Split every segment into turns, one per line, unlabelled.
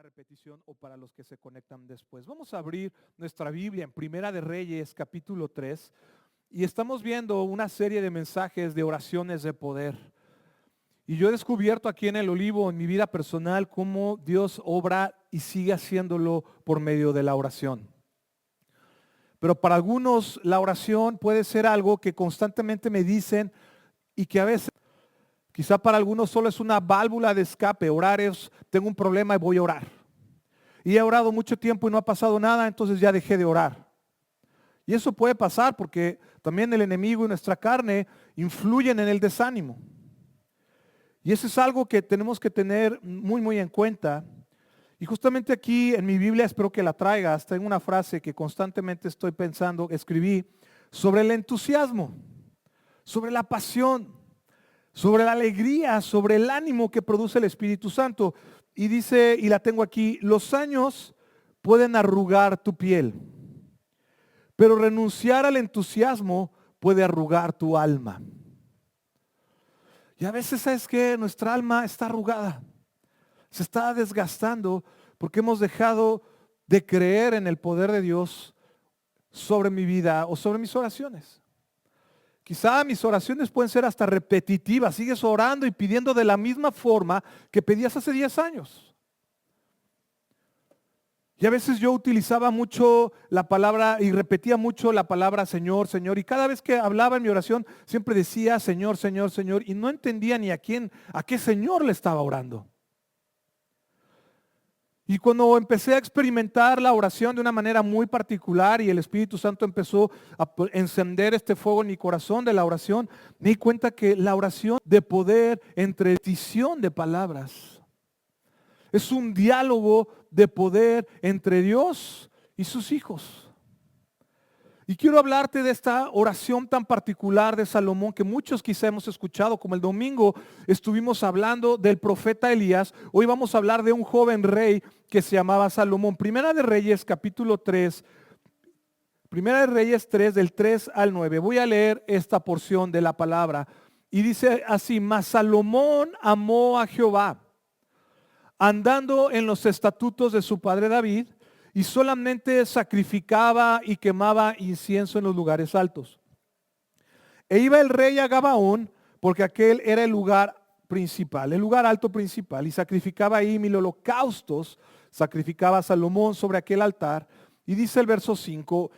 repetición o para los que se conectan después. Vamos a abrir nuestra Biblia en Primera de Reyes, capítulo 3, y estamos viendo una serie de mensajes de oraciones de poder. Y yo he descubierto aquí en el Olivo, en mi vida personal, cómo Dios obra y sigue haciéndolo por medio de la oración. Pero para algunos la oración puede ser algo que constantemente me dicen y que a veces, quizá para algunos solo es una válvula de escape. Orar es, tengo un problema y voy a orar. Y he orado mucho tiempo y no ha pasado nada, entonces ya dejé de orar. Y eso puede pasar porque también el enemigo y nuestra carne influyen en el desánimo. Y eso es algo que tenemos que tener muy en cuenta. Y justamente aquí en mi Biblia, espero que la traigas, tengo una frase que constantemente estoy pensando, escribí sobre el entusiasmo, sobre la pasión, sobre la alegría, sobre el ánimo que produce el Espíritu Santo. Y dice, y la tengo aquí, los años pueden arrugar tu piel, pero renunciar al entusiasmo puede arrugar tu alma. Y a veces, ¿sabes qué? Nuestra alma está arrugada, se está desgastando porque hemos dejado de creer en el poder de Dios sobre mi vida o sobre mis oraciones. Quizá mis oraciones pueden ser hasta repetitivas, sigues orando y pidiendo de la misma forma que pedías hace 10 años. Y a veces yo utilizaba mucho la palabra y repetía mucho la palabra Señor, Señor. Y cada vez que hablaba en mi oración siempre decía Señor, Señor, Señor. Y no entendía ni a qué Señor le estaba orando. Y cuando empecé a experimentar la oración de una manera muy particular y el Espíritu Santo empezó a encender este fuego en mi corazón de la oración, me di cuenta que la oración de poder entre repetición de palabras es un diálogo de poder entre Dios y sus hijos. Y quiero hablarte de esta oración tan particular de Salomón que muchos quizá hemos escuchado, como el domingo estuvimos hablando del profeta Elías. Hoy vamos a hablar de un joven rey que se llamaba Salomón. Primera de Reyes, capítulo 3. Primera de Reyes 3, del 3 al 9. Voy a leer esta porción de la palabra. Y dice así, mas Salomón amó a Jehová, andando en los estatutos de su padre David, y solamente sacrificaba y quemaba incienso en los lugares altos. E iba el rey a Gabaón, porque aquel era el lugar principal, el lugar alto principal, y sacrificaba ahí 1000 holocaustos, sacrificaba a Salomón sobre aquel altar. Y dice el verso 5,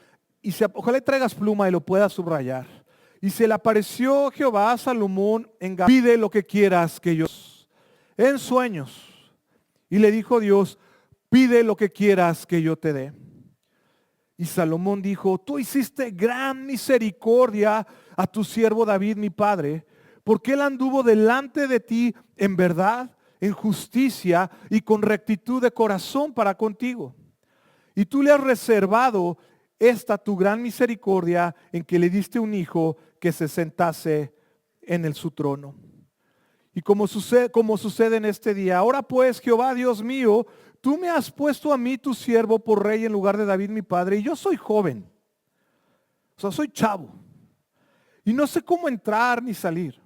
ojalá traigas pluma y lo puedas subrayar. Y se le apareció Jehová a Salomón en Gabaón, pide lo que quieras que yo, en sueños. Y le dijo Dios, pide lo que quieras que yo te dé. Y Salomón dijo, tú hiciste gran misericordia a tu siervo David, mi padre, porque él anduvo delante de ti en verdad, en justicia y con rectitud de corazón para contigo. Y tú le has reservado esta tu gran misericordia en que le diste un hijo que se sentase en su trono. Y como sucede en este día, ahora pues, Jehová Dios mío, tú me has puesto a mí, tu siervo, por rey en lugar de David mi padre, y yo soy joven, o sea, soy chavo, y no sé cómo entrar ni salir.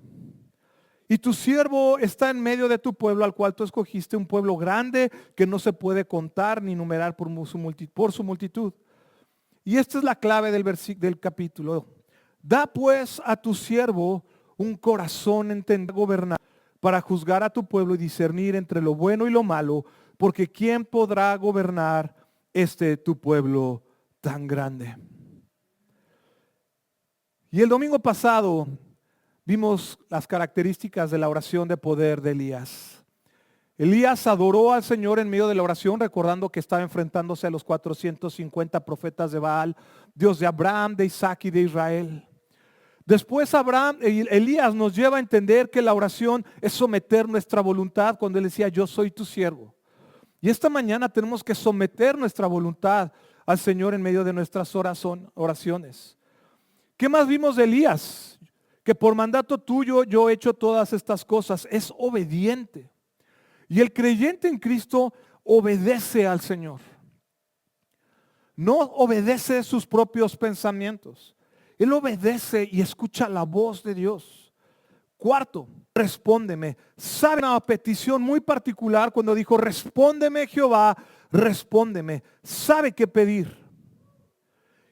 Y tu siervo está en medio de tu pueblo, al cual tú escogiste, un pueblo grande que no se puede contar ni numerar por su multitud. Y esta es la clave del capítulo. Da pues a tu siervo un corazón entendido, gobernar, para juzgar a tu pueblo y discernir entre lo bueno y lo malo, porque ¿quién podrá gobernar tu pueblo tan grande? Y el domingo pasado vimos las características de la oración de poder de Elías. Elías adoró al Señor en medio de la oración, recordando que estaba enfrentándose a los 450 profetas de Baal, Dios de Abraham, de Isaac y de Israel. Después Elías nos lleva a entender que la oración es someter nuestra voluntad cuando él decía, yo soy tu siervo. Y esta mañana tenemos que someter nuestra voluntad al Señor en medio de nuestras oraciones. ¿Qué más vimos de Elías? Que por mandato tuyo yo he hecho todas estas cosas. Es obediente. Y el creyente en Cristo obedece al Señor. No obedece sus propios pensamientos. Él obedece y escucha la voz de Dios. Cuarto, respóndeme. ¿Sabe una petición muy particular cuando dijo, respóndeme Jehová, respóndeme? ¿Sabe qué pedir?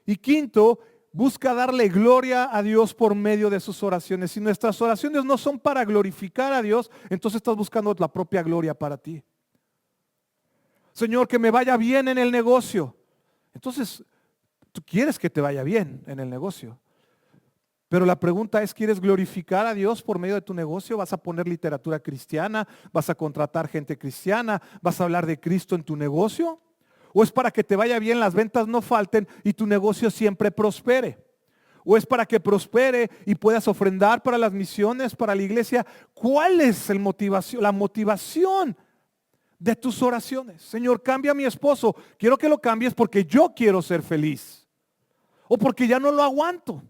Y quinto, busca darle gloria a Dios por medio de sus oraciones. Si nuestras oraciones no son para glorificar a Dios, entonces estás buscando la propia gloria para ti. Señor, que me vaya bien en el negocio. Entonces, tú quieres que te vaya bien en el negocio. Pero la pregunta es, ¿quieres glorificar a Dios por medio de tu negocio? ¿Vas a poner literatura cristiana? ¿Vas a contratar gente cristiana? ¿Vas a hablar de Cristo en tu negocio? ¿O es para que te vaya bien, las ventas no falten y tu negocio siempre prospere? ¿O es para que prospere y puedas ofrendar para las misiones, para la iglesia? ¿Cuál es la motivación de tus oraciones? Señor, cambia a mi esposo. Quiero que lo cambies porque yo quiero ser feliz. O porque ya no lo aguanto.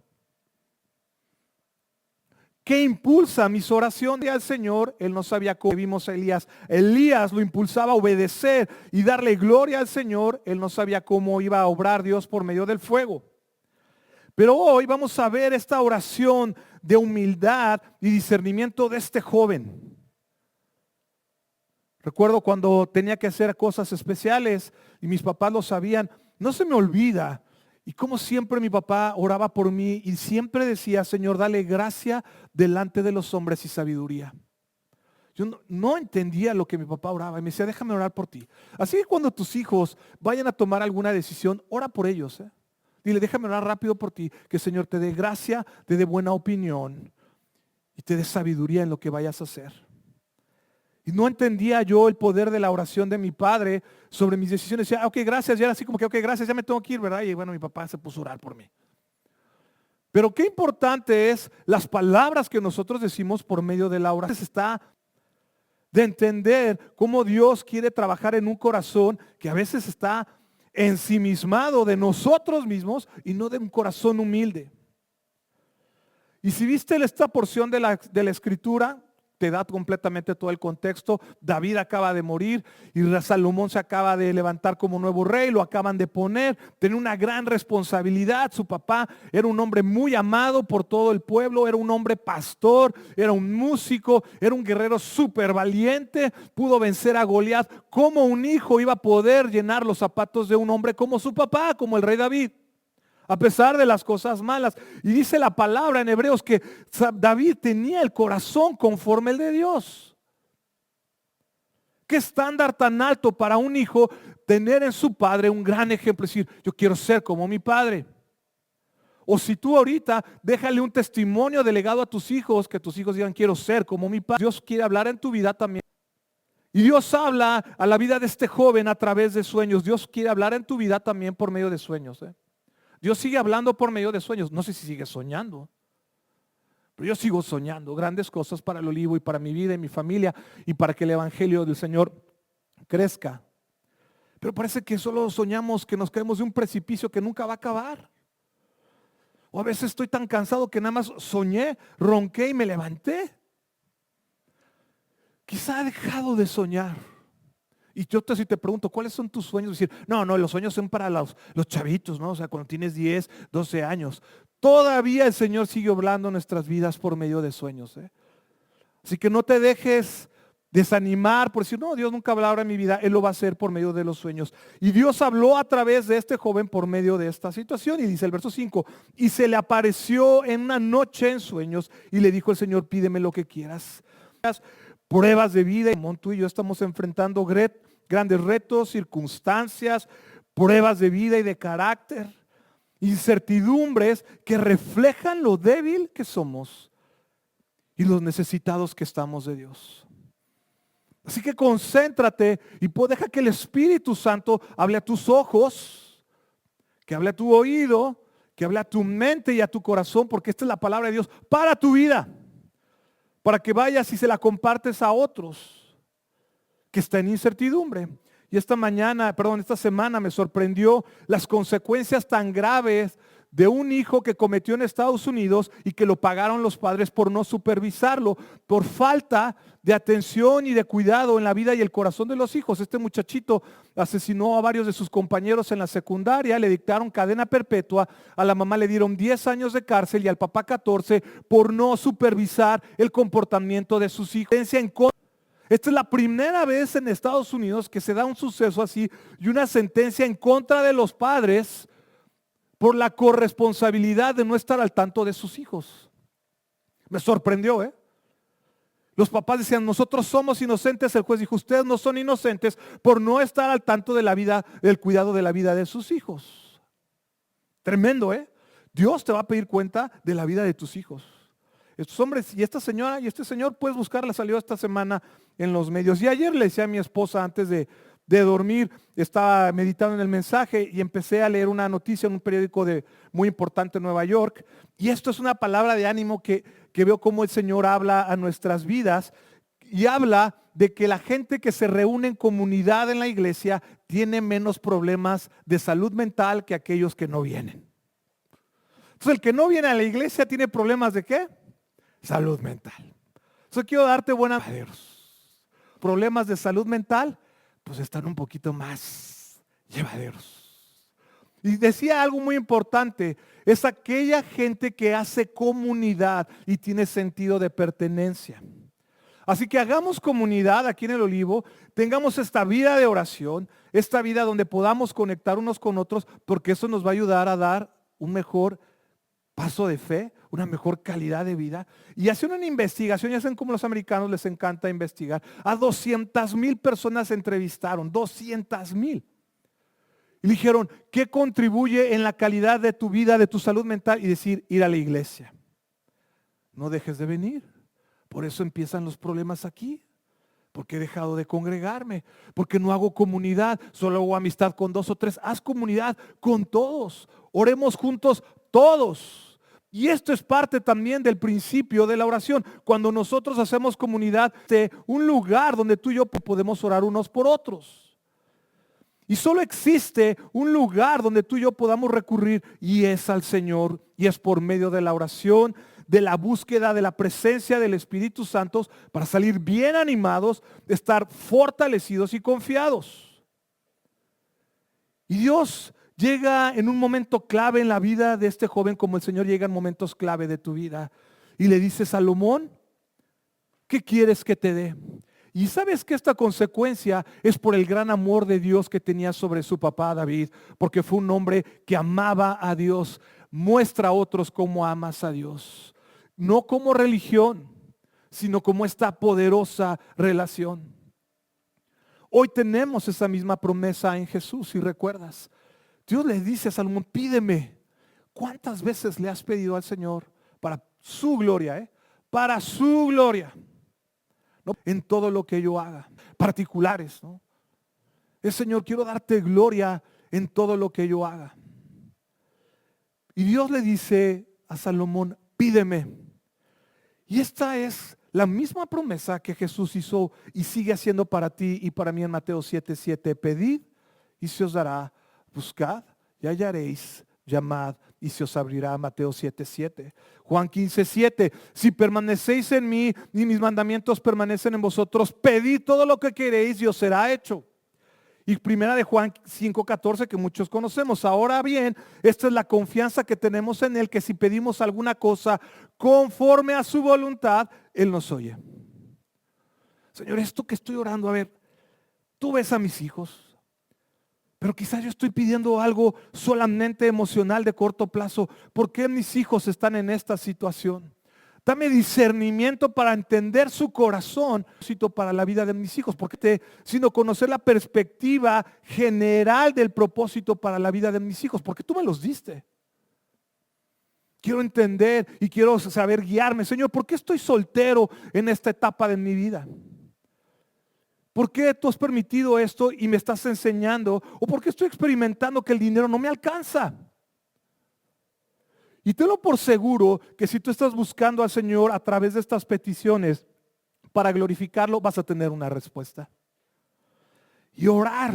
¿Qué impulsa mis oraciones al Señor? Él no sabía cómo. Vimos a Elías. Elías lo impulsaba a obedecer y darle gloria al Señor. Él no sabía cómo iba a obrar Dios por medio del fuego. Pero hoy vamos a ver esta oración de humildad y discernimiento de este joven. Recuerdo cuando tenía que hacer cosas especiales y mis papás lo sabían. No se me olvida. Y como siempre mi papá oraba por mí y siempre decía, Señor, dale gracia delante de los hombres y sabiduría. Yo no entendía lo que mi papá oraba y me decía, déjame orar por ti. Así que cuando tus hijos vayan a tomar alguna decisión, ora por ellos. Dile, déjame orar rápido por ti, que el Señor te dé gracia, te dé buena opinión y te dé sabiduría en lo que vayas a hacer. Y no entendía yo el poder de la oración de mi padre sobre mis decisiones. Decía, ok, gracias. Y era así como que, ok, gracias, ya me tengo que ir, ¿verdad? Y bueno, mi papá se puso a orar por mí. Pero qué importante es las palabras que nosotros decimos por medio de la oración. Está de entender cómo Dios quiere trabajar en un corazón que a veces está ensimismado de nosotros mismos y no de un corazón humilde. Y si viste esta porción de la escritura, te da completamente todo el contexto. David acaba de morir y Salomón se acaba de levantar como nuevo rey, lo acaban de poner, tenía una gran responsabilidad. Su papá era un hombre muy amado por todo el pueblo, era un hombre pastor, era un músico, era un guerrero súper valiente, pudo vencer a Goliat. ¿Cómo un hijo iba a poder llenar los zapatos de un hombre como su papá, como el rey David? A pesar de las cosas malas. Y dice la palabra en Hebreos que David tenía el corazón conforme el de Dios. Qué estándar tan alto para un hijo tener en su padre un gran ejemplo. Es decir, yo quiero ser como mi padre. O si tú ahorita déjale un testimonio delegado a tus hijos, que tus hijos digan, quiero ser como mi padre. Dios quiere hablar en tu vida también. Y Dios habla a la vida de este joven a través de sueños. Dios quiere hablar en tu vida también por medio de sueños. Dios sigue hablando por medio de sueños. No sé si sigue soñando, pero yo sigo soñando grandes cosas para el Olivo y para mi vida y mi familia y para que el evangelio del Señor crezca. Pero parece que solo soñamos que nos caemos de un precipicio que nunca va a acabar. O a veces estoy tan cansado que nada más soñé, ronqué y me levanté. Quizá he dejado de soñar. Y yo si te pregunto, ¿cuáles son tus sueños? Decir, no, los sueños son para los chavitos, ¿no? O sea, cuando tienes 10, 12 años. Todavía el Señor sigue hablando en nuestras vidas por medio de sueños. Así que no te dejes desanimar por decir, no, Dios nunca habla ahora en mi vida. Él lo va a hacer por medio de los sueños. Y Dios habló a través de este joven por medio de esta situación. Y dice el verso 5, y se le apareció en una noche en sueños y le dijo el Señor, pídeme lo que quieras. Pruebas de vida, como tú y yo estamos enfrentando grandes retos, circunstancias, pruebas de vida y de carácter, incertidumbres que reflejan lo débil que somos y los necesitados que estamos de Dios. Así que concéntrate y deja que el Espíritu Santo hable a tus ojos, que hable a tu oído, que hable a tu mente y a tu corazón, porque esta es la palabra de Dios para tu vida. Para que vayas y se la compartes a otros que están en incertidumbre. Y esta semana me sorprendió las consecuencias tan graves de un hijo que cometió en Estados Unidos y que lo pagaron los padres por no supervisarlo, por falta de atención y de cuidado en la vida y el corazón de los hijos. Este muchachito asesinó a varios de sus compañeros en la secundaria, le dictaron cadena perpetua, a la mamá le dieron 10 años de cárcel y al papá 14 por no supervisar el comportamiento de sus hijos. Esta es la primera vez en Estados Unidos que se da un suceso así y una sentencia en contra de los padres por la corresponsabilidad de no estar al tanto de sus hijos. Me sorprendió, ¿eh? Los papás decían, nosotros somos inocentes. El juez dijo, ustedes no son inocentes por no estar al tanto de la vida, del cuidado de la vida de sus hijos. Tremendo, ¿eh? Dios te va a pedir cuenta de la vida de tus hijos. Estos hombres y esta señora y este señor, puedes buscarla, salió esta semana en los medios. Y ayer le decía a mi esposa antes de dormir, estaba meditando en el mensaje y empecé a leer una noticia en un periódico muy importante en Nueva York. Y esto es una palabra de ánimo que veo cómo el Señor habla a nuestras vidas y habla de que la gente que se reúne en comunidad en la iglesia tiene menos problemas de salud mental que aquellos que no vienen. Entonces el que no viene a la iglesia tiene problemas ¿de qué? Salud mental. Entonces quiero darte buenas noticias. Problemas de salud mental pues están un poquito más llevaderos. Y decía algo muy importante, es aquella gente que hace comunidad y tiene sentido de pertenencia. Así que hagamos comunidad aquí en el Olivo, tengamos esta vida de oración, esta vida donde podamos conectar unos con otros, porque eso nos va a ayudar a dar un mejor paso de fe, una mejor calidad de vida. Y hacer una investigación, ya saben cómo a los americanos les encanta investigar. A 200,000 personas se entrevistaron, 200,000. Y dijeron, ¿qué contribuye en la calidad de tu vida, de tu salud mental? Y decir, ir a la iglesia. No dejes de venir. Por eso empiezan los problemas aquí. Porque he dejado de congregarme, porque no hago comunidad, solo hago amistad con 2 o 3. Haz comunidad con todos. Oremos juntos todos. Y esto es parte también del principio de la oración. Cuando nosotros hacemos comunidad, de un lugar donde tú y yo podemos orar unos por otros. Y solo existe un lugar donde tú y yo podamos recurrir y es al Señor. Y es por medio de la oración, de la búsqueda de la presencia del Espíritu Santo para salir bien animados, estar fortalecidos y confiados. Y Dios llega en un momento clave en la vida de este joven, como el Señor llega en momentos clave de tu vida. Y le dice, Salomón, ¿qué quieres que te dé? Y sabes que esta consecuencia es por el gran amor de Dios que tenía sobre su papá David, porque fue un hombre que amaba a Dios. Muestra a otros cómo amas a Dios. No como religión, sino como esta poderosa relación. Hoy tenemos esa misma promesa en Jesús, si recuerdas. Dios le dice a Salomón, pídeme. ¿Cuántas veces le has pedido al Señor para su gloria? Para su gloria. ¿No? En todo lo que yo haga. Particulares, ¿no? Señor, quiero darte gloria en todo lo que yo haga. Y Dios le dice a Salomón, pídeme. Y esta es la misma promesa que Jesús hizo y sigue haciendo para ti y para mí en Mateo 7:7. Pedid y se os dará, buscad y hallaréis, llamad y se os abrirá. Mateo 7:7. Juan 15:7. Si permanecéis en mí y mis mandamientos permanecen en vosotros, pedid todo lo que queréis y os será hecho. Y primera de Juan 5:14 que muchos conocemos. Ahora bien, esta es la confianza que tenemos en Él, que si pedimos alguna cosa conforme a su voluntad, Él nos oye. Señor, esto que estoy orando, a ver, tú ves a mis hijos, pero quizás yo estoy pidiendo algo solamente emocional de corto plazo. ¿Por qué mis hijos están en esta situación? Dame discernimiento para entender su corazón para la vida de mis hijos, sino conocer la perspectiva general del propósito para la vida de mis hijos, porque tú me los diste. Quiero entender y quiero saber guiarme. Señor, ¿por qué estoy soltero en esta etapa de mi vida? ¿Por qué tú has permitido esto y me estás enseñando? ¿O por qué estoy experimentando que el dinero no me alcanza? Y tenlo por seguro que si tú estás buscando al Señor a través de estas peticiones para glorificarlo, vas a tener una respuesta. Y orar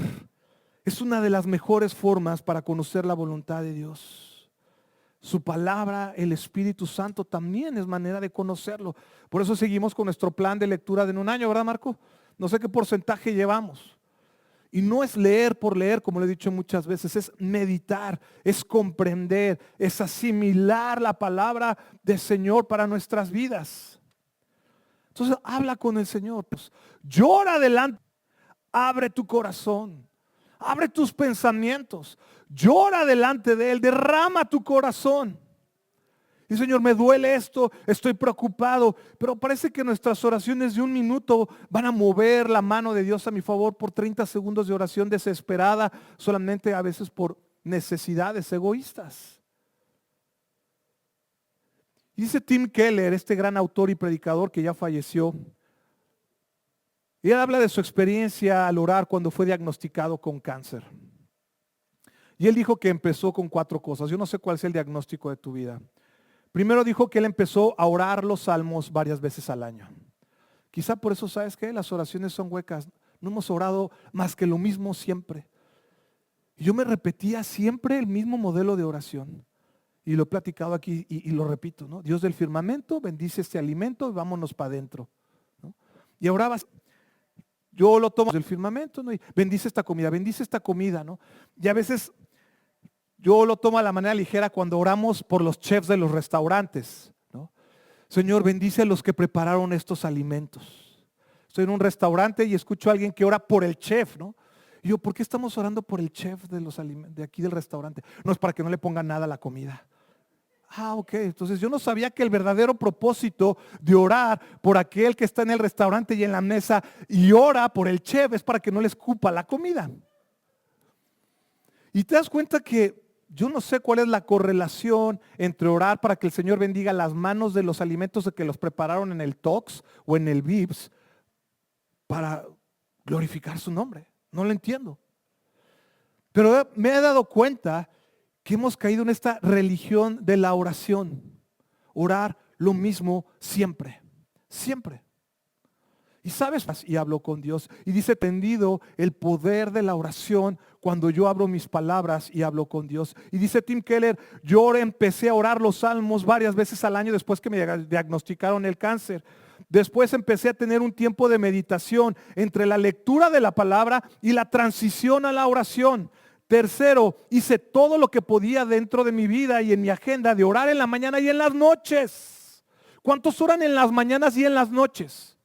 es una de las mejores formas para conocer la voluntad de Dios. su palabra, el Espíritu Santo también es manera de conocerlo. Por eso seguimos con nuestro plan de lectura de en un año, ¿verdad, Marco? No sé qué porcentaje llevamos. Y no es leer por leer, como le he dicho muchas veces, es meditar, es comprender, es asimilar la palabra del Señor para nuestras vidas. Entonces habla con el Señor, pues, llora delante, abre tu corazón, abre tus pensamientos, llora delante de Él, derrama tu corazón. Y Señor, me duele esto, estoy preocupado, pero parece que nuestras oraciones de un minuto van a mover la mano de Dios a mi favor por 30 segundos de oración desesperada, solamente a veces por necesidades egoístas. Dice Tim Keller, este gran autor y predicador que ya falleció, y él habla de su experiencia al orar cuando fue diagnosticado con cáncer. Y él dijo que empezó con 4 cosas. Yo no sé cuál es el diagnóstico de tu vida. Primero dijo que él empezó a orar los salmos varias veces al año. Quizá por eso, ¿sabes qué? Las oraciones son huecas. No hemos orado más que lo mismo siempre. Y yo me repetía siempre el mismo modelo de oración. Y lo he platicado aquí y lo repito, ¿no? Dios del firmamento, bendice este alimento y vámonos para adentro, ¿no? Y orabas, yo lo tomo del firmamento, ¿no? Y bendice esta comida, ¿no? Y a veces yo lo tomo a la manera ligera cuando oramos por los chefs de los restaurantes, ¿no? Señor, bendice a los que prepararon estos alimentos. Estoy en un restaurante y escucho a alguien que ora por el chef, ¿no? Y yo, ¿por qué estamos orando por el chef de los alimentos de aquí del restaurante? No es para que no le pongan nada a la comida. Ok, entonces yo no sabía que el verdadero propósito de orar por aquel que está en el restaurante y en la mesa y ora por el chef es para que no le escupa la comida. Y te das cuenta que yo no sé cuál es la correlación entre orar para que el Señor bendiga las manos de los alimentos de que los prepararon en el Tox o en el Vips para glorificar su nombre. No lo entiendo. Pero me he dado cuenta que hemos caído en esta religión de la oración. Orar lo mismo siempre, siempre. Y sabes, y hablo con Dios y dice, entendido el poder de la oración cuando yo abro mis palabras y hablo con Dios. Y dice Tim Keller, yo empecé a orar los salmos varias veces al año después que me diagnosticaron el cáncer. Después empecé a tener un tiempo de meditación entre la lectura de la palabra y la transición a la oración. Tercero, hice todo lo que podía dentro de mi vida y en mi agenda de orar en la mañana y en las noches. ¿Cuántos oran en las mañanas y en las noches?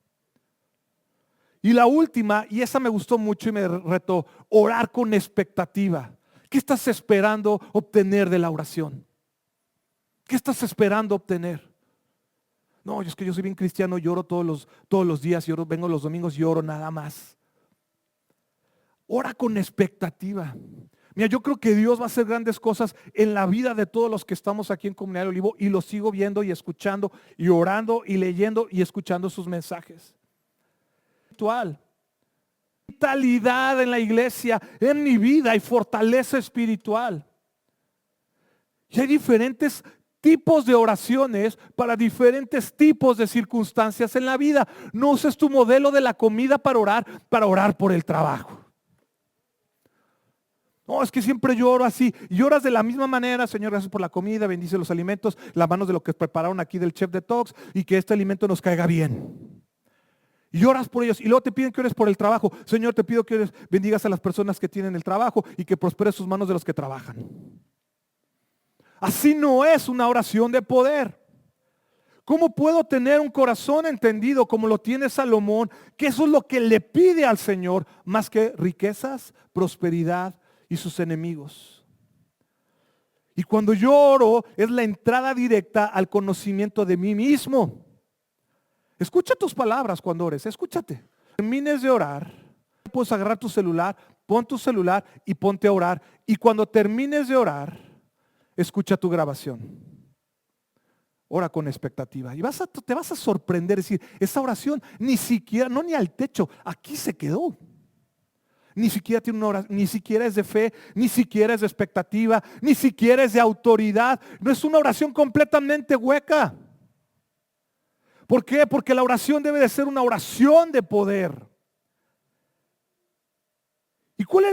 Y la última, y esa me gustó mucho y me retó, orar con expectativa. ¿Qué estás esperando obtener de la oración? ¿Qué estás esperando obtener? No, es que yo soy bien cristiano, lloro todos los días, vengo los domingos y oro nada más. Ora con expectativa. Mira, yo creo que Dios va a hacer grandes cosas en la vida de todos los que estamos aquí en Comunidad del Olivo y lo sigo viendo y escuchando y orando y leyendo y escuchando sus mensajes. Vitalidad en la iglesia, en mi vida hay fortaleza espiritual. Y hay diferentes tipos de oraciones para diferentes tipos de circunstancias en la vida. No uses tu modelo de la comida para orar por el trabajo. No, es que siempre lloro así. Y oras de la misma manera, Señor, gracias por la comida, bendice los alimentos, las manos de lo que prepararon aquí del chef de Tox y que este alimento nos caiga bien. Y oras por ellos y luego te piden que ores por el trabajo. Señor, te pido que bendigas a las personas que tienen el trabajo y que prosperes sus manos de los que trabajan. Así no es una oración de poder. ¿Cómo puedo tener un corazón entendido como lo tiene Salomón? Que eso es lo que le pide al Señor, más que riquezas, prosperidad y sus enemigos. Y cuando yo oro es la entrada directa al conocimiento de mí mismo. Escucha tus palabras cuando ores, escúchate. Termines de orar, puedes agarrar tu celular, pon tu celular y ponte a orar. Y cuando termines de orar, escucha tu grabación. Ora con expectativa. Y te vas a sorprender, decir, esa oración ni siquiera, no ni al techo, aquí se quedó. Ni siquiera tiene una oración, ni siquiera es de fe, ni siquiera es de expectativa, ni siquiera es de autoridad. No es una oración completamente hueca. ¿Por qué? Porque la oración debe de ser una oración de poder. ¿Y cuál es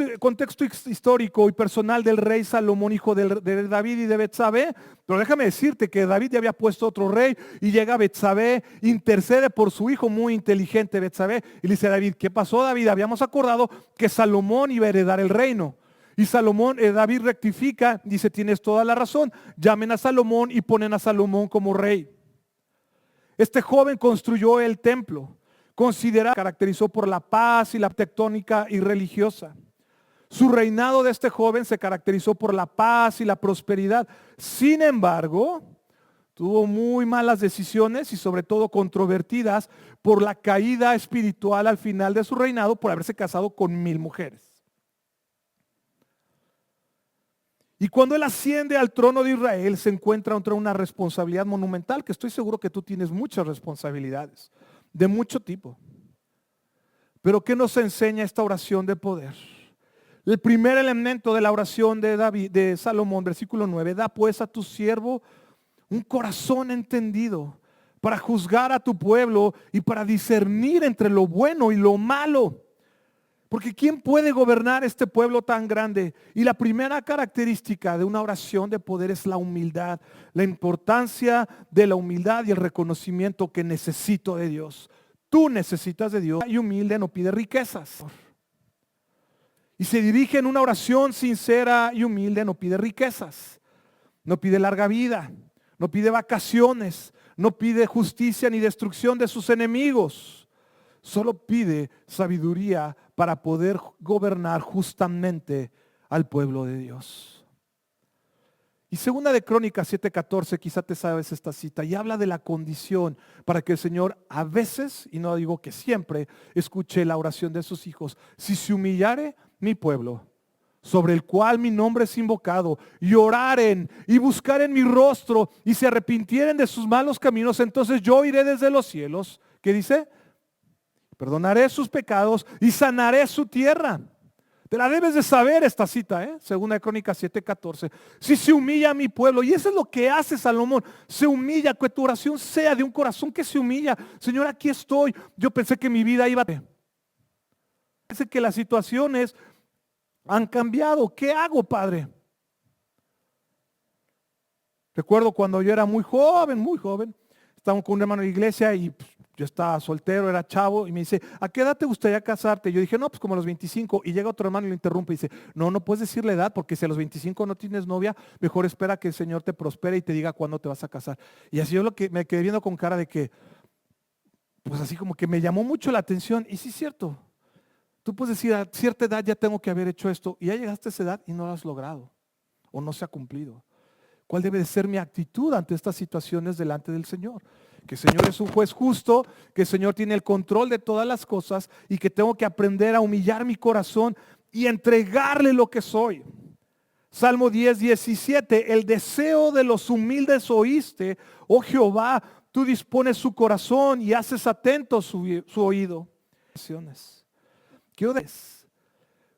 el contexto histórico y personal del rey Salomón, hijo de David y de Betsabé? Pero déjame decirte que David ya había puesto otro rey y llega Betsabé, intercede por su hijo muy inteligente Betsabé y le dice a David, ¿qué pasó, David? Habíamos acordado que Salomón iba a heredar el reino. Y David rectifica, dice, tienes toda la razón, llamen a Salomón y ponen a Salomón como rey. Este joven construyó el templo. Caracterizó por la paz y la tectónica y religiosa. Su reinado de este joven se caracterizó por la paz y la prosperidad. Sin embargo, tuvo muy malas decisiones y sobre todo controvertidas por la caída espiritual al final de su reinado por haberse casado con 1000 mujeres. Y cuando él asciende al trono de Israel, se encuentra ante una responsabilidad monumental, que estoy seguro que tú tienes muchas responsabilidades, de mucho tipo. Pero ¿qué nos enseña esta oración de poder? El primer elemento de la oración de Salomón, versículo 9, da pues a tu siervo un corazón entendido para juzgar a tu pueblo y para discernir entre lo bueno y lo malo. Porque ¿quién puede gobernar este pueblo tan grande? Y la primera característica de una oración de poder es la humildad. La importancia de la humildad y el reconocimiento que necesito de Dios. Tú necesitas de Dios. Y humilde no pide riquezas. Y se dirige en una oración sincera y humilde, no pide riquezas. No pide larga vida. No pide vacaciones. No pide justicia ni destrucción de sus enemigos. Solo pide sabiduría para poder gobernar justamente al pueblo de Dios. Y segunda de Crónicas 7:14, quizá te sabes esta cita, y habla de la condición para que el Señor a veces, y no digo que siempre, escuche la oración de sus hijos. Si se humillare mi pueblo, sobre el cual mi nombre es invocado, y oraren y buscaren mi rostro, y se arrepintieren de sus malos caminos, entonces yo iré desde los cielos. ¿Qué dice? Perdonaré sus pecados y sanaré su tierra. Te la debes de saber esta cita, Segunda de Crónicas 7:14. Si se humilla a mi pueblo, y eso es lo que hace Salomón, se humilla, que tu oración sea de un corazón que se humilla. Señor, aquí estoy. Yo pensé que mi vida iba a... Parece que las situaciones han cambiado. ¿Qué hago, Padre? Recuerdo cuando yo era muy joven, estábamos con un hermano de iglesia y yo estaba soltero, era chavo, y me dice, ¿a qué edad te gustaría casarte? Yo dije, no, pues como a los 25. Y llega otro hermano y lo interrumpe y dice, no puedes decir la edad, porque si a los 25 no tienes novia, mejor espera que el Señor te prospere y te diga cuándo te vas a casar. Y así yo me quedé viendo con cara de que, pues así como que me llamó mucho la atención. Y sí es cierto, tú puedes decir, a cierta edad ya tengo que haber hecho esto, y ya llegaste a esa edad y no lo has logrado, o no se ha cumplido. ¿Cuál debe de ser mi actitud ante estas situaciones delante del Señor? Que el Señor es un juez justo, que el Señor tiene el control de todas las cosas y que tengo que aprender a humillar mi corazón y entregarle lo que soy. Salmo 10:17, el deseo de los humildes oíste, oh Jehová, tú dispones su corazón y haces atento su oído.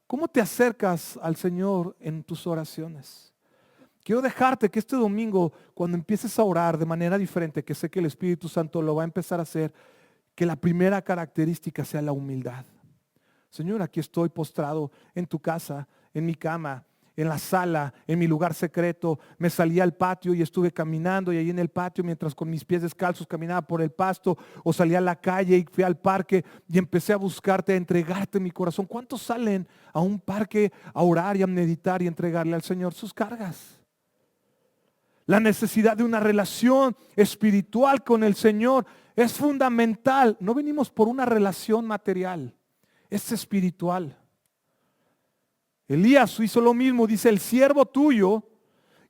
¿Cómo te acercas al Señor en tus oraciones? Quiero dejarte que este domingo, cuando empieces a orar de manera diferente, que sé que el Espíritu Santo lo va a empezar a hacer, que la primera característica sea la humildad. Señor, aquí estoy postrado en tu casa, en mi cama, en la sala, en mi lugar secreto. Me salí al patio y estuve caminando, y ahí en el patio, mientras con mis pies descalzos caminaba por el pasto, o salí a la calle y fui al parque y empecé a buscarte, a entregarte mi corazón. ¿Cuántos salen a un parque a orar y a meditar y entregarle al Señor sus cargas? La necesidad de una relación espiritual con el Señor es fundamental. No venimos por una relación material, es espiritual. Elías hizo lo mismo, dice el siervo tuyo.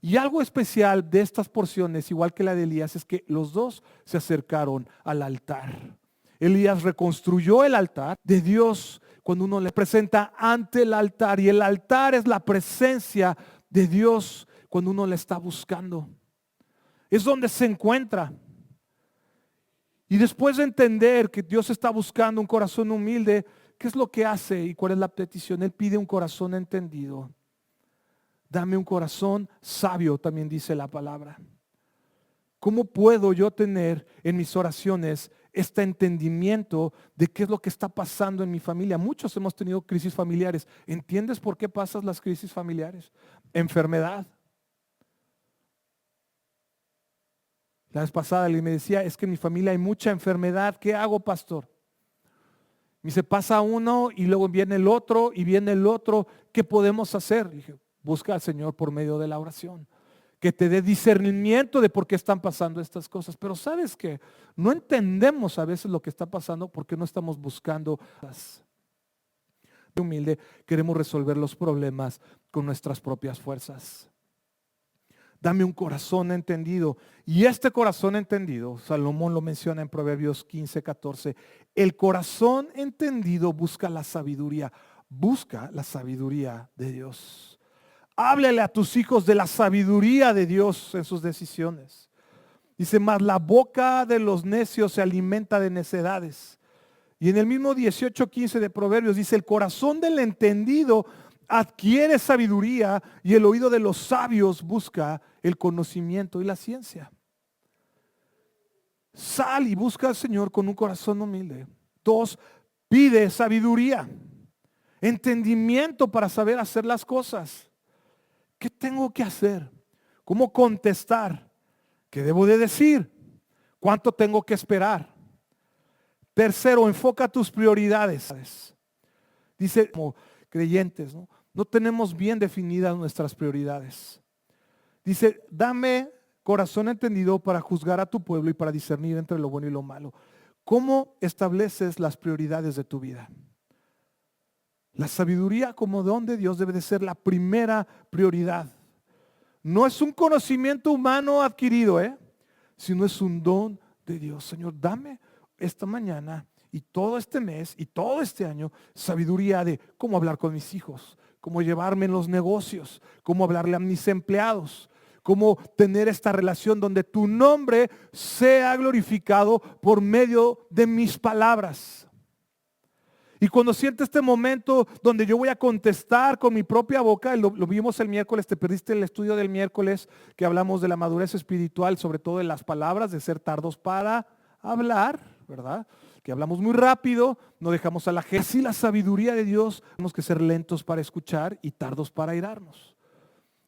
Y algo especial de estas porciones, igual que la de Elías, es que los dos se acercaron al altar. Elías reconstruyó el altar de Dios cuando uno le presenta ante el altar. Y el altar es la presencia de Dios cuando uno le está buscando. Es donde se encuentra. Y después de entender que Dios está buscando un corazón humilde, ¿qué es lo que hace y cuál es la petición? Él pide un corazón entendido. Dame un corazón sabio, también dice la palabra. ¿Cómo puedo yo tener en mis oraciones este entendimiento de qué es lo que está pasando en mi familia. Muchos hemos tenido crisis familiares. ¿Entiendes por qué pasan las crisis familiares? Enfermedad. La vez pasada alguien me decía, es que en mi familia hay mucha enfermedad. ¿Qué hago, pastor? Me dice, pasa uno y luego viene el otro y viene el otro. ¿Qué podemos hacer? Le dije, busca al Señor por medio de la oración, que te dé discernimiento de por qué están pasando estas cosas. Pero sabes que no entendemos a veces lo que está pasando porque no estamos buscando. Humilde, queremos resolver los problemas con nuestras propias fuerzas. Dame un corazón entendido. Y este corazón entendido, Salomón lo menciona en Proverbios 15:14. El corazón entendido busca la sabiduría de Dios. Háblale a tus hijos de la sabiduría de Dios en sus decisiones. Dice, mas la boca de los necios se alimenta de necedades. Y en el mismo 18:15 de Proverbios dice, el corazón del entendido adquiere sabiduría y el oído de los sabios busca el conocimiento y la ciencia. Sal y busca al Señor con un corazón humilde. 2, pide sabiduría, entendimiento para saber hacer las cosas. ¿Qué tengo que hacer? ¿Cómo contestar? ¿Qué debo de decir? ¿Cuánto tengo que esperar? 3, enfoca tus prioridades. Dice, como creyentes, no tenemos bien definidas nuestras prioridades. Dice, dame corazón entendido para juzgar a tu pueblo y para discernir entre lo bueno y lo malo. ¿Cómo estableces las prioridades de tu vida? La sabiduría como don de Dios debe de ser la primera prioridad. No es un conocimiento humano adquirido, sino es un don de Dios. Señor, dame esta mañana y todo este mes y todo este año sabiduría de cómo hablar con mis hijos, cómo llevarme en los negocios, cómo hablarle a mis empleados, cómo tener esta relación donde tu nombre sea glorificado por medio de mis palabras. Y cuando siente este momento donde yo voy a contestar con mi propia boca, lo vimos el miércoles, te perdiste el estudio del miércoles que hablamos de la madurez espiritual, sobre todo de las palabras, de ser tardos para hablar, ¿verdad? Que hablamos muy rápido, no dejamos a la gente. Así la sabiduría de Dios, tenemos que ser lentos para escuchar y tardos para airarnos.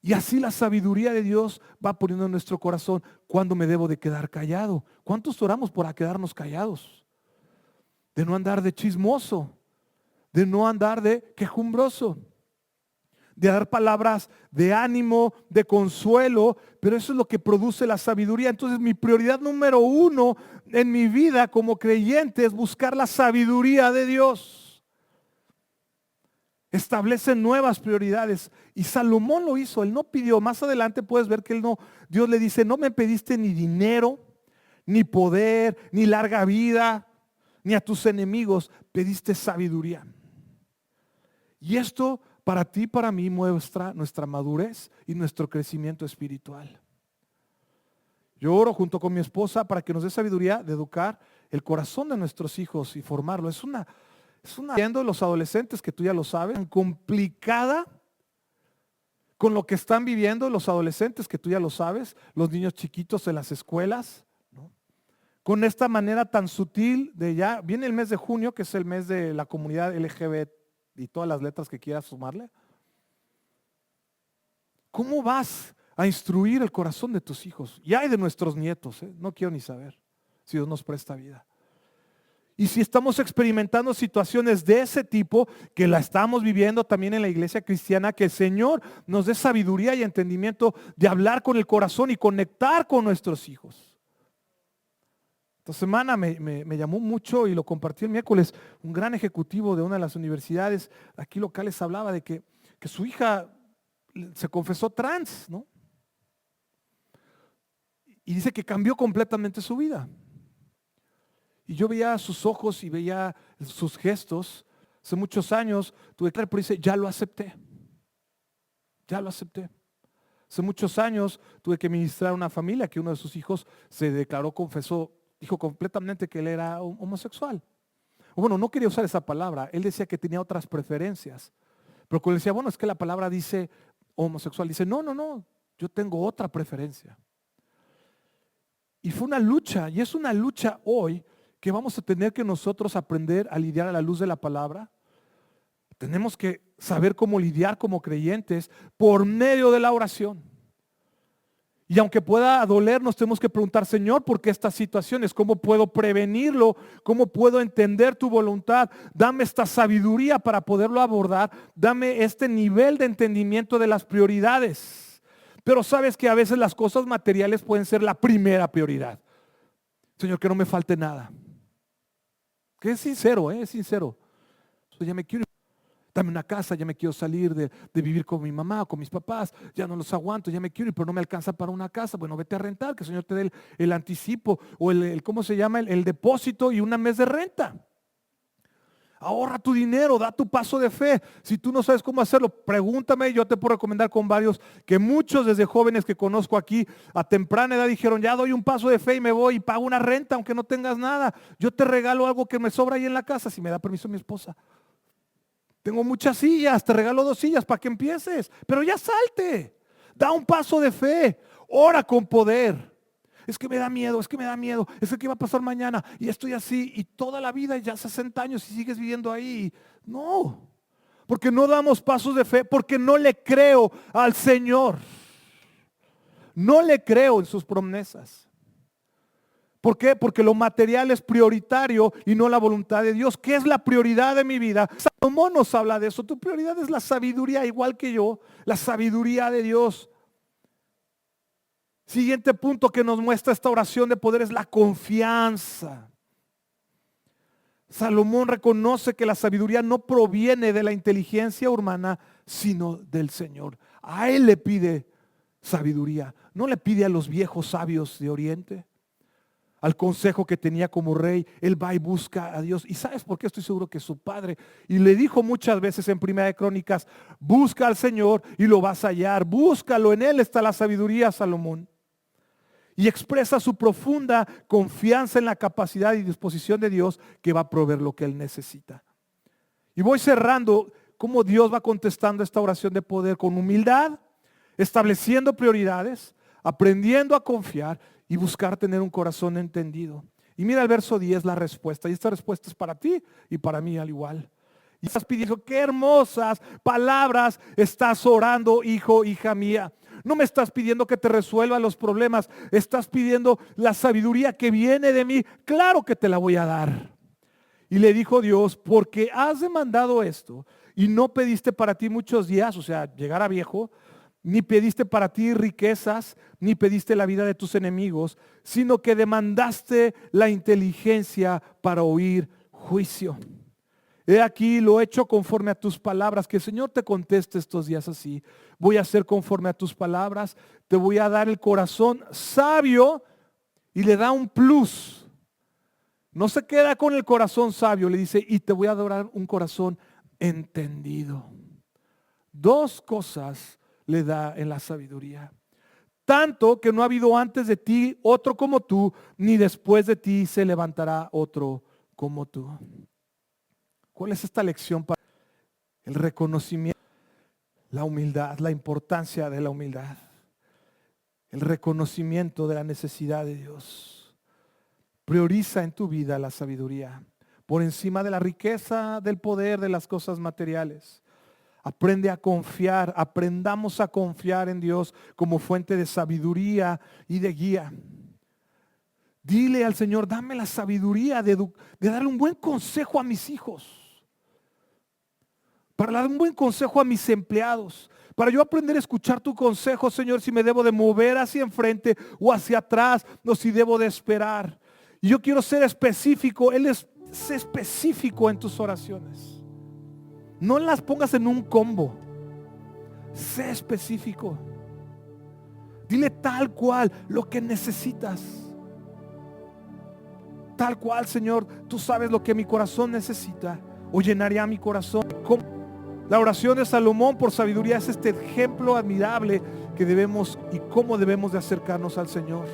Y así la sabiduría de Dios va poniendo en nuestro corazón cuándo me debo de quedar callado. ¿Cuántos oramos por quedarnos callados? De no andar de chismoso, de no andar de quejumbroso, de dar palabras de ánimo, de consuelo, pero eso es lo que produce la sabiduría. Entonces mi prioridad número 1 en mi vida como creyente es buscar la sabiduría de Dios. Establece nuevas prioridades. Y Salomón lo hizo, él no pidió. Más adelante puedes ver que Dios le dice, no me pediste ni dinero, ni poder, ni larga vida, ni a tus enemigos, pediste sabiduría. Y esto para ti, para mí, muestra nuestra madurez y nuestro crecimiento espiritual. Yo oro junto con mi esposa para que nos dé sabiduría de educar el corazón de nuestros hijos y formarlo. Es una viendo los adolescentes, que tú ya lo sabes, tan complicada con lo que están viviendo los adolescentes, que tú ya lo sabes, los niños chiquitos en las escuelas, ¿no? Con esta manera tan sutil de ya, viene el mes de junio, que es el mes de la comunidad LGBT y todas las letras que quieras sumarle. ¿Cómo vas a instruir el corazón de tus hijos? Y hay de nuestros nietos, no quiero ni saber si Dios nos presta vida. Y si estamos experimentando situaciones de ese tipo, que la estamos viviendo también en la iglesia cristiana, que el Señor nos dé sabiduría y entendimiento de hablar con el corazón y conectar con nuestros hijos. Esta semana me llamó mucho y lo compartí el miércoles. Un gran ejecutivo de una de las universidades aquí locales hablaba de que su hija se confesó trans, ¿no? Y dice que cambió completamente su vida. Y yo veía sus ojos y veía sus gestos. Hace muchos años tuve que, pero dice, ya lo acepté. Ya lo acepté. Hace muchos años tuve que ministrar a una familia que uno de sus hijos se declaró, confesó, dijo completamente que él era homosexual. Bueno, no quería usar esa palabra. Él decía que tenía otras preferencias. Pero cuando decía, bueno, es que la palabra dice homosexual, dice, no, yo tengo otra preferencia. Y fue una lucha, y es una lucha hoy, que vamos a tener que nosotros aprender a lidiar a la luz de la palabra. Tenemos que saber cómo lidiar como creyentes por medio de la oración. Y aunque pueda dolernos, tenemos que preguntar, Señor, ¿por qué estas situaciones? ¿Cómo puedo prevenirlo? ¿Cómo puedo entender tu voluntad? Dame esta sabiduría para poderlo abordar. Dame este nivel de entendimiento de las prioridades. Pero sabes que a veces las cosas materiales pueden ser la primera prioridad. Señor, que no me falte nada. Que es sincero, es sincero. Ya me quiero, dame una casa, ya me quiero salir de vivir con mi mamá o con mis papás, ya no los aguanto, ya me quiero ir, pero no me alcanza para una casa. Bueno, vete a rentar, que el Señor te dé el anticipo o ¿cómo se llama? El depósito y un mes de renta. Ahorra tu dinero, da tu paso de fe. Si tú no sabes cómo hacerlo, pregúntame. Yo te puedo recomendar con varios, que muchos desde jóvenes que conozco aquí a temprana edad dijeron, ya doy un paso de fe y me voy y pago una renta aunque no tengas nada. Yo te regalo algo que me sobra ahí en la casa, si me da permiso mi esposa. Tengo muchas sillas, te regalo 2 sillas para que empieces. Pero ya salte, da un paso de fe, ora con poder. Es que me da miedo, es que me da miedo, es que qué va a pasar mañana y estoy así y toda la vida, ya 60 años y sigues viviendo ahí. No, porque no damos pasos de fe, porque no le creo al Señor. No le creo en sus promesas. ¿Por qué? Porque lo material es prioritario y no la voluntad de Dios. ¿Qué es la prioridad de mi vida? Salomón nos habla de eso. Tu prioridad es la sabiduría, igual que yo, la sabiduría de Dios. Siguiente punto que nos muestra esta oración de poder es la confianza. Salomón reconoce que la sabiduría no proviene de la inteligencia humana, sino del Señor. A Él le pide sabiduría. No le pide a los viejos sabios de Oriente, al consejo que tenía como rey. Él va y busca a Dios. ¿Y sabes por qué? Estoy seguro que su padre, y le dijo muchas veces en Primera de Crónicas, busca al Señor y lo vas a hallar. Búscalo, en Él está la sabiduría, Salomón. Y expresa su profunda confianza en la capacidad y disposición de Dios, que va a proveer lo que Él necesita. Y voy cerrando cómo Dios va contestando esta oración de poder con humildad, estableciendo prioridades, aprendiendo a confiar y buscar tener un corazón entendido. Y mira el verso 10, la respuesta. Y esta respuesta es para ti y para mí al igual. Y estás pidiendo, qué hermosas palabras estás orando, hijo, hija mía. No me estás pidiendo que te resuelva los problemas. Estás pidiendo la sabiduría que viene de mí. Claro que te la voy a dar. Y le dijo Dios, porque has demandado esto y no pediste para ti muchos días, o sea, llegar a viejo, ni pediste para ti riquezas, ni pediste la vida de tus enemigos, sino que demandaste la inteligencia para oír juicio. He aquí, lo he hecho conforme a tus palabras. Que el Señor te conteste estos días así. Voy a hacer conforme a tus palabras. Te voy a dar el corazón sabio, y le da un plus. No se queda con el corazón sabio, le dice, y te voy a dar un corazón entendido. 2 cosas le da en la sabiduría. Tanto que no ha habido antes de ti otro como tú, ni después de ti se levantará otro como tú. ¿Cuál es esta lección para el reconocimiento? La humildad, la importancia de la humildad. El reconocimiento de la necesidad de Dios. Prioriza en tu vida la sabiduría por encima de la riqueza, del poder, de las cosas materiales. Aprende a confiar, aprendamos a confiar en Dios como fuente de sabiduría y de guía. Dile al Señor, dame la sabiduría de darle un buen consejo a mis hijos. Para dar un buen consejo a mis empleados. Para yo aprender a escuchar tu consejo, Señor, si me debo de mover hacia enfrente o hacia atrás, o si debo de esperar. Y yo quiero ser específico. Sé específico en tus oraciones. No las pongas en un combo. Sé específico. Dile tal cual lo que necesitas. Tal cual, Señor, tú sabes lo que mi corazón necesita, o llenaría mi corazón. La oración de Salomón por sabiduría es este ejemplo admirable que debemos y cómo debemos de acercarnos al Señor.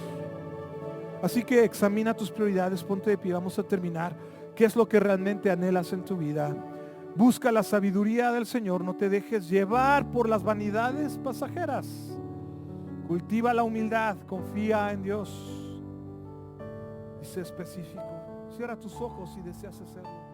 Así que examina tus prioridades, ponte de pie, vamos a terminar. ¿Qué es lo que realmente anhelas en tu vida? Busca la sabiduría del Señor, no te dejes llevar por las vanidades pasajeras. Cultiva la humildad, confía en Dios y sé específico. Cierra tus ojos si deseas hacerlo.